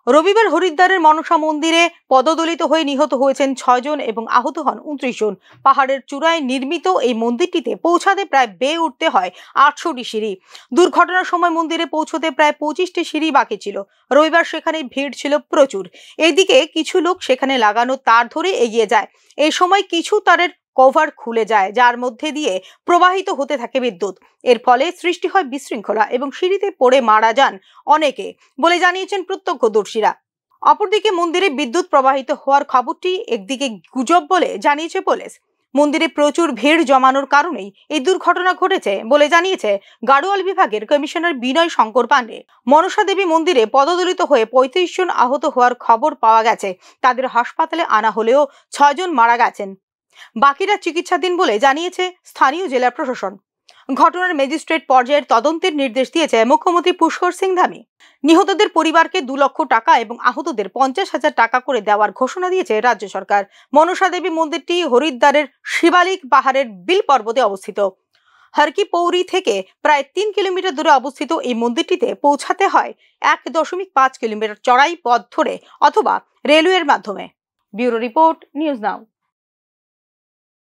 রবিবার হরিদ্বারের মনসা মন্দিরে পদদলিত হয়ে নিহত হয়েছেন 6 জন এবং আহত হন 29 জন। পাহাড়ের চূড়ায় নির্মিত এই মন্দিরটিতে পৌঁছাতে প্রায় বেয়ে উঠতে হয় 800টি সিঁড়ি। দুর্ঘটনার সময় মন্দিরে পৌঁছতে প্রায় 25টি সিঁড়ি বাকি ছিল। রবিবার সেখানে ভিড় ছিল প্রচুর। এদিকে কিছু লোক সেখানে লাগানো তার ধরে এগিয়ে যায়। এই সময় কিছু তারের কভার খুলে যায়, যার মধ্যে দিয়ে প্রবাহিত হতে থাকে বিদ্যুৎ। এর ফলে সৃষ্টি হয় বিশৃঙ্খলা এবং সিঁড়িতে পড়ে মারা যান অনেকে বলে জানিয়েছেন প্রত্যক্ষদর্শীরা। অপরদিকে মন্দিরে বিদ্যুৎ প্রবাহিত হওয়ার খবরটি একদিকে গুজব বলে জানিয়েছে পুলিশ। মন্দিরে প্রচুর ভিড় জমানোর কারণেই এই দুর্ঘটনা ঘটেছে বলে জানিয়েছে গাড়োয়াল বিভাগের কমিশনার বিনয় শঙ্কর পাণ্ডে। মনসা দেবী মন্দিরে পদদলিত হয়ে 35 জন আহত হওয়ার খবর পাওয়া গেছে। তাদের হাসপাতালে আনা হলেও 6 জন মারা গেছেন, বাকিরা চিকিৎসাধীন বলে জানিয়েছে স্থানীয় জেলা প্রশাসন। ঘটনার ম্যাজিস্ট্রেট পর্যায়ের তদন্তের নির্দেশ দিয়েছে মুখ্যমন্ত্রী পুষ্কর সিং ধামি। নিহতদের পরিবারকে 2 লক্ষ টাকা এবং আহতদের 50,000 টাকা করে দেওয়ার ঘোষণা দিয়েছে রাজ্য সরকার। মনসা দেবী মন্দিরটি হরিদ্বারের শিবালিক পাহাড়ের বিল পর্বতে অবস্থিত। হরকি পৌরি থেকে প্রায় 3 কিলোমিটার দূরে অবস্থিত এই মন্দিরটিতে পৌঁছাতে হয় 1.5 কিলোমিটার চড়াই পথ ধরে অথবা রেলওয়ের মাধ্যমে। Bureau report, news now.